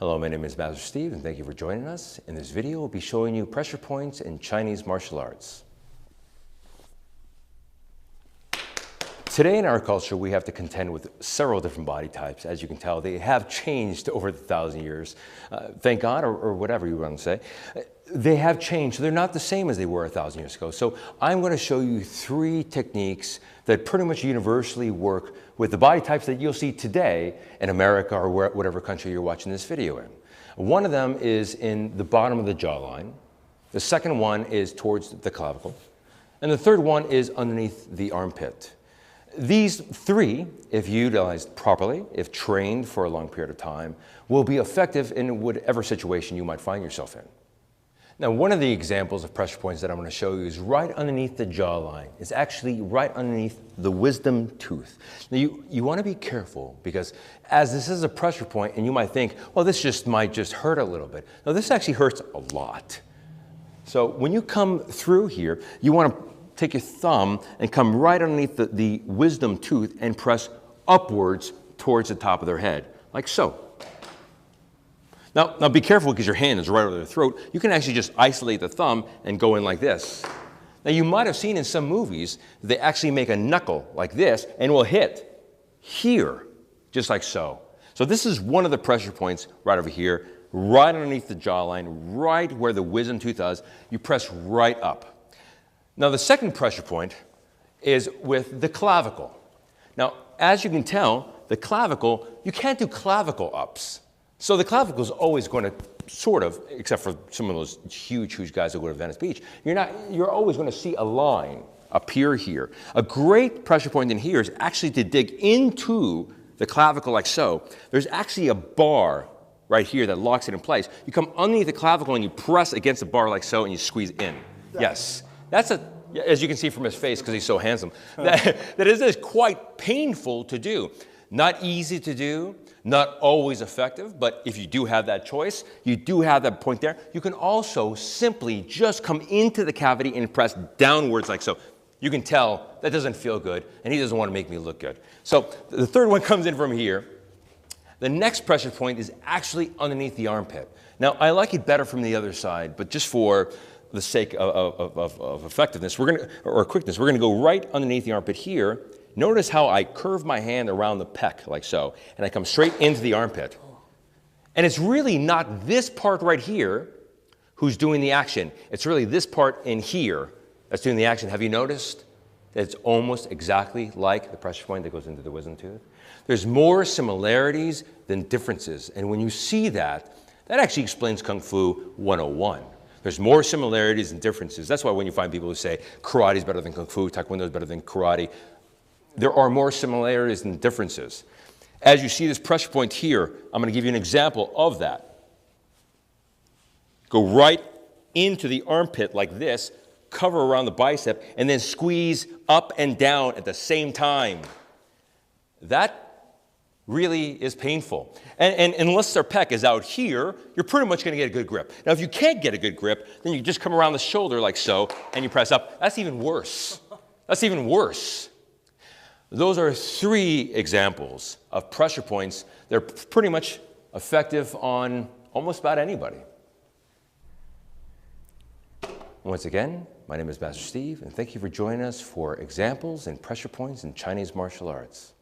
Hello, my name is Master Steve, and thank you for joining us. In this video, we'll be showing you pressure points in Chinese martial arts. Today in our culture, we have to contend with several different body types. As you can tell, they have changed over the 1,000 years. Thank God, or whatever you want to say. They have changed, so they're not the same as they were 1,000 years ago. So I'm going to show you 3 techniques that pretty much universally work with the body types that you'll see today in America or whatever country you're watching this video in. One of them is in the bottom of the jawline. The second one is towards the clavicle. And the third one is underneath the armpit. These 3, if utilized properly, if trained for a long period of time, will be effective in whatever situation you might find yourself in. Now, one of the examples of pressure points that I'm going to show you is right underneath the jawline. It's actually right underneath the wisdom tooth. Now, you want to be careful because as this is a pressure point and you might think, well, this might just hurt a little bit. No, this actually hurts a lot. So when you come through here, you want to take your thumb and come right underneath the wisdom tooth and press upwards towards the top of their head, like so. Now be careful because your hand is right over their throat. You can actually just isolate the thumb and go in like this. Now you might have seen in some movies, they actually make a knuckle like this and will hit here, just like so. So this is one of the pressure points right over here, right underneath the jawline, right where the wisdom tooth is. You press right up. Now the second pressure point is with the clavicle. Now, as you can tell, the clavicle, you can't do clavicle ups. So the clavicle is always going to sort of, except for some of those huge guys that go to Venice Beach, you're always going to see a line appear here. A great pressure point in here is actually to dig into the clavicle like so. There's actually a bar right here that locks it in place. You come underneath the clavicle and you press against the bar like so and you squeeze in. Yes. That's as you can see from his face because he's so handsome, that is quite painful to do. Not easy to do, not always effective, but if you do have that choice, you do have that point there. You can also simply just come into the cavity and press downwards like so. You can tell that doesn't feel good, and he doesn't want to make me look good. So the third one comes in from here. The next pressure point is actually underneath the armpit. Now, I like it better from the other side, but just for the sake of effectiveness, or quickness, we're going to go right underneath the armpit here. Notice how I curve my hand around the pec, like so, and I come straight into the armpit. And it's really not this part right here who's doing the action. It's really this part in here that's doing the action. Have you noticed that it's almost exactly like the pressure point that goes into the wisdom tooth? There's more similarities than differences. And when you see that, that actually explains Kung Fu 101. There's more similarities than differences. That's why when you find people who say karate is better than Kung Fu, Taekwondo is better than karate, there are more similarities than differences. As you see this pressure point here, I'm going to give you an example of that. Go right into the armpit like this, cover around the bicep, and then squeeze up and down at the same time. That really is painful. And unless their pec is out here, you're pretty much going to get a good grip. Now, if you can't get a good grip, then you just come around the shoulder like so, and you press up. That's even worse. That's even worse. Those are 3 examples of pressure points. They're pretty much effective on almost about anybody. Once again, my name is Master Steve, and thank you for joining us for examples and pressure points in Chinese martial arts.